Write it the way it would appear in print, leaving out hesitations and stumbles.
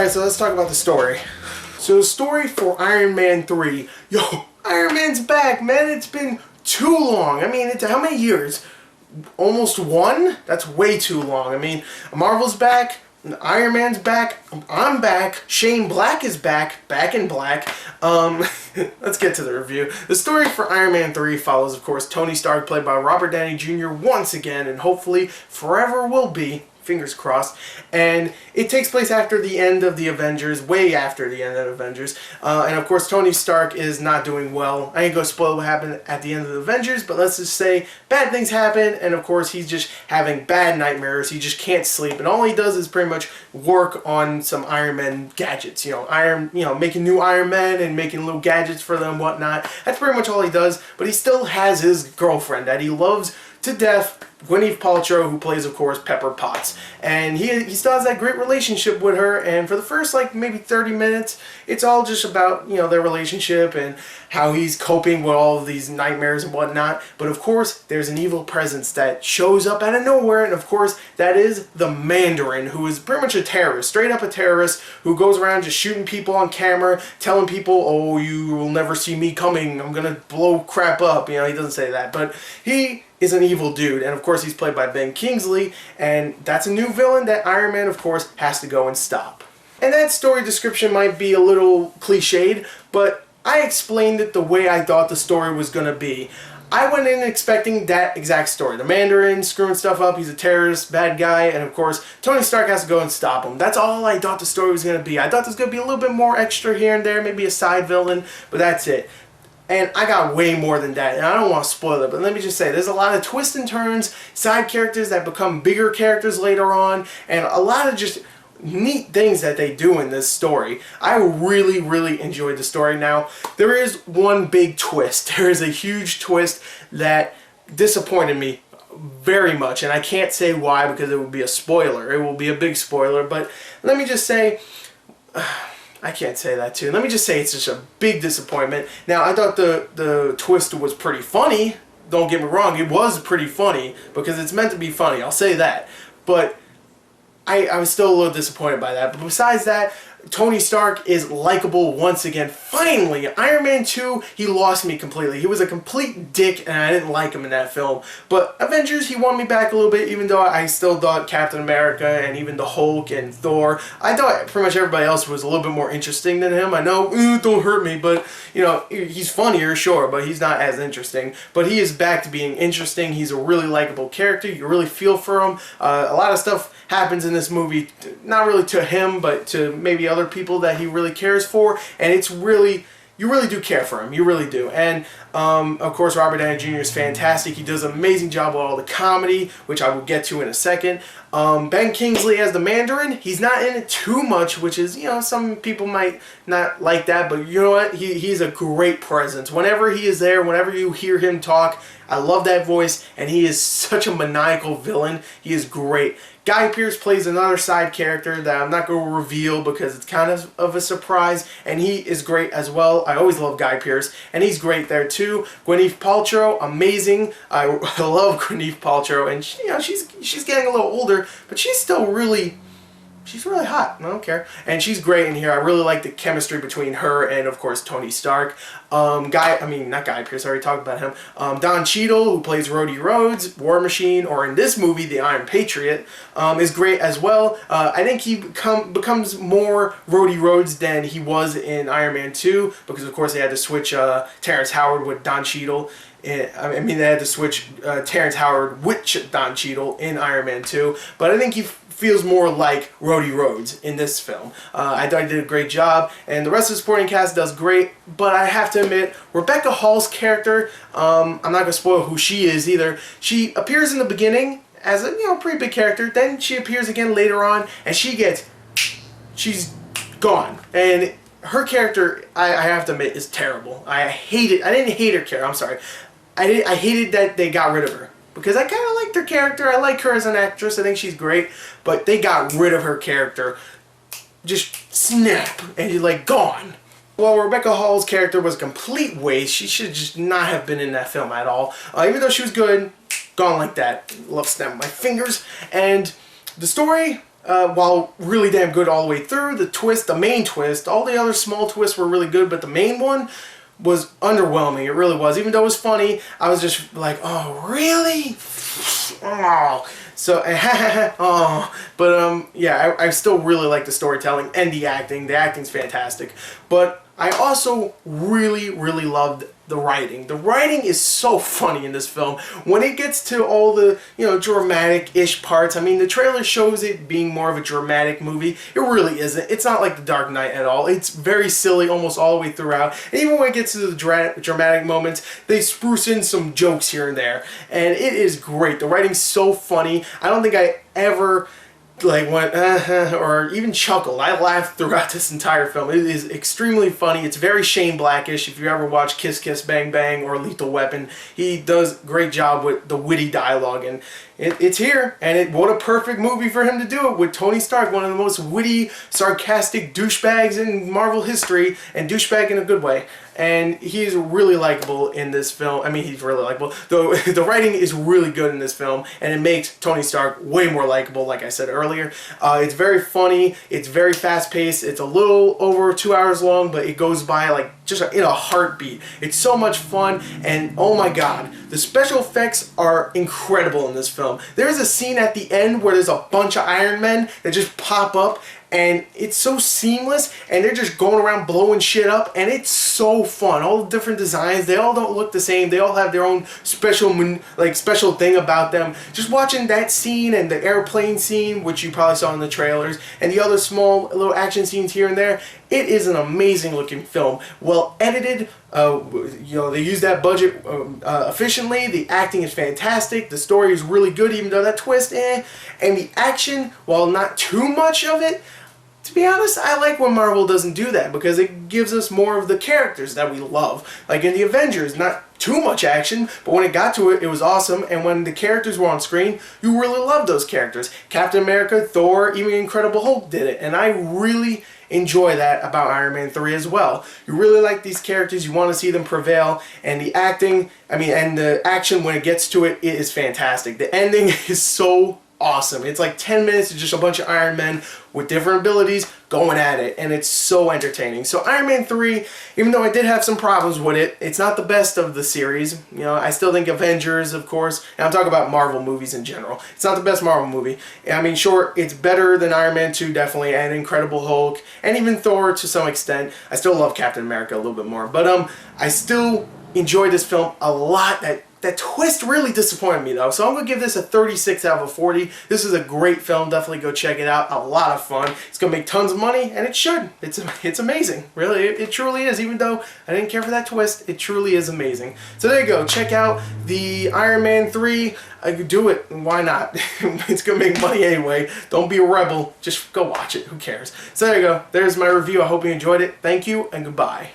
Alright, so let's talk about the story. So the story for Iron Man 3. Yo, Iron Man's back, man. It's been too long. I mean, it's how many years? Almost one? That's way too long. I mean, Marvel's back. Iron Man's back. I'm back. Shane Black is back. Back in black. Let's get to the review. The story for Iron Man 3 follows, of course, Tony Stark, played by Robert Downey Jr. once again, and hopefully forever will be. Fingers crossed. And it takes place after the end of the Avengers, way after the end of the Avengers. And of course, Tony Stark is not doing well. I ain't gonna spoil what happened at the end of the Avengers, but let's just say bad things happen, and of course, he's just having bad nightmares. He just can't sleep, and all he does is pretty much work on some Iron Man gadgets. Making new Iron Men and making little gadgets for them and whatnot. That's pretty much all he does, but he still has his girlfriend that he loves to death, Gwyneth Paltrow, who plays, of course, Pepper Potts. And he still has that great relationship with her, and for the first, maybe 30 minutes, it's all just about, their relationship and how he's coping with all of these nightmares and whatnot. But, of course, there's an evil presence that shows up out of nowhere, and, of course, that is the Mandarin, who is pretty much a terrorist, straight up a terrorist, who goes around just shooting people on camera, telling people, oh, you will never see me coming, I'm gonna blow crap up. He doesn't say that, but he is an evil dude, and of course he's played by Ben Kingsley, and that's a new villain that Iron Man, of course, has to go and stop. And that story description might be a little cliched, but I explained it the way I thought the story was going to be. I went in expecting that exact story. The Mandarin screwing stuff up, he's a terrorist, bad guy, and of course, Tony Stark has to go and stop him. That's all I thought the story was going to be. I thought there was going to be a little bit more extra here and there, maybe a side villain, but that's it. And I got way more than that, and I don't want to spoil it, but let me just say, there's a lot of twists and turns, side characters that become bigger characters later on, and a lot of just neat things that they do in this story. I really, really enjoyed the story. Now, there is one big twist. There is a huge twist that disappointed me very much, and I can't say why because it would be a spoiler. It will be a big spoiler, but let me just say... I can't say that too. Let me just say it's just a big disappointment. Now, I thought the twist was pretty funny. Don't get me wrong, it was pretty funny because it's meant to be funny. I'll say that. But I was still a little disappointed by that. But besides that, Tony Stark is likable once again. Finally, Iron Man 2, he lost me completely. He was a complete dick, and I didn't like him in that film. But Avengers, he won me back a little bit, even though I still thought Captain America and even the Hulk and Thor, I thought pretty much everybody else was a little bit more interesting than him. I know, don't hurt me, but, he's funnier, sure, but he's not as interesting. But he is back to being interesting. He's a really likable character. You really feel for him. A lot of stuff happens in this movie, not really to him, but to maybe other people that he really cares for, and it's really, you really do care for him, you really do. And of course, Robert Downey Jr. is fantastic. He does an amazing job with all the comedy, which I will get to in a second. Ben Kingsley as the Mandarin, he's not in it too much, which is, some people might not like that, but you know what? He's a great presence. Whenever he is there, whenever you hear him talk, I love that voice, and he is such a maniacal villain. He is great. Guy Pearce plays another side character that I'm not going to reveal because it's kind of a surprise, and he is great as well. I always love Guy Pearce, and he's great there too. Gwyneth Paltrow, amazing. I love Gwyneth Paltrow, and she's getting a little older, but she's still really... She's really hot. I don't care. And she's great in here. I really like the chemistry between her and, of course, Tony Stark. Not Guy Pearce, I already talked about him. Don Cheadle, who plays Rhodey Rhodes, War Machine, or in this movie, the Iron Patriot, is great as well. I think he becomes more Rhodey Rhodes than he was in Iron Man 2, because, of course, they had to switch Terrence Howard with Don Cheadle. They had to switch Terrence Howard with Don Cheadle in Iron Man 2, but I think he feels more like Rhodey Rhodes in this film. I thought he did a great job, and the rest of the supporting cast does great, but I have to admit, Rebecca Hall's character, I'm not going to spoil who she is either. She appears in the beginning as a pretty big character, then she appears again later on, and she's gone. And her character, I have to admit, is terrible. I hate it. I didn't hate her character, I'm sorry. I hated that they got rid of her. Because I kind of liked her character. I like her as an actress. I think she's great. But they got rid of her character. Just snap. And she's gone. Well, Rebecca Hall's character was a complete waste. She should just not have been in that film at all. Even though she was good, gone like that. Love snapping my fingers. And the story, while really damn good all the way through. The twist, the main twist, all the other small twists were really good, but the main one was underwhelming. It really was. Even though it was funny, I was just like, oh, really? Oh. So, oh. But, yeah, I still really like the storytelling and the acting. The acting's fantastic. But I also really, really loved the writing. The writing is so funny in this film. When it gets to all the, dramatic-ish parts, I mean, the trailer shows it being more of a dramatic movie. It really isn't. It's not like The Dark Knight at all. It's very silly almost all the way throughout. And even when it gets to the dramatic moments, they spruce in some jokes here and there. And it is great. The writing's so funny. I don't think I ever went or even chuckled. I laughed throughout this entire film. It is extremely funny. It's very Shane Blackish. If you ever watch Kiss Kiss Bang Bang or Lethal Weapon, he does a great job with the witty dialogue, and it's here. And what a perfect movie for him to do it with Tony Stark, one of the most witty, sarcastic douchebags in Marvel history, and douchebag in a good way. And he's really likable in this film. I mean, he's really likable. The writing is really good in this film, and it makes Tony Stark way more likable, like I said earlier. It's very funny. It's very fast-paced. It's a little over 2 hours long, but it goes by like just in a heartbeat. It's so much fun, and oh my god, the special effects are incredible in this film. There's a scene at the end where there's a bunch of Iron Men that just pop up, and it's so seamless, and they're just going around blowing shit up, and it's so fun. All the different designs, they all don't look the same. They all have their own special thing about them. Just watching that scene and the airplane scene, which you probably saw in the trailers, and the other small little action scenes here and there, it is an amazing looking film. Well edited. They use that budget efficiently. The acting is fantastic. The story is really good, even though that twist, And the action, while not too much of it, to be honest, I like when Marvel doesn't do that, because it gives us more of the characters that we love. Like in the Avengers, not too much action, but when it got to it, it was awesome. And when the characters were on screen, you really loved those characters. Captain America, Thor, even Incredible Hulk did it. And I really enjoy that about Iron Man 3 as well. You really like these characters, you want to see them prevail, and the acting, and the action when it gets to it, it is fantastic. The ending is so awesome. It's like 10 minutes of just a bunch of Iron Men with different abilities going at it, and it's so entertaining. So Iron Man 3, even though I did have some problems with it, it's not the best of the series. I still think Avengers, of course, and I'm talking about Marvel movies in general. It's not the best Marvel movie. I mean, sure, it's better than Iron Man 2, definitely, and Incredible Hulk, and even Thor to some extent. I still love Captain America a little bit more, but I still enjoy this film a lot. That twist really disappointed me, though, so I'm going to give this a 36 out of 40. This is a great film. Definitely go check it out. A lot of fun. It's going to make tons of money, and it should. It's amazing. Really, it truly is. Even though I didn't care for that twist, it truly is amazing. So there you go. Check out the Iron Man 3. Do it. Why not? It's going to make money anyway. Don't be a rebel. Just go watch it. Who cares? So there you go. There's my review. I hope you enjoyed it. Thank you, and goodbye.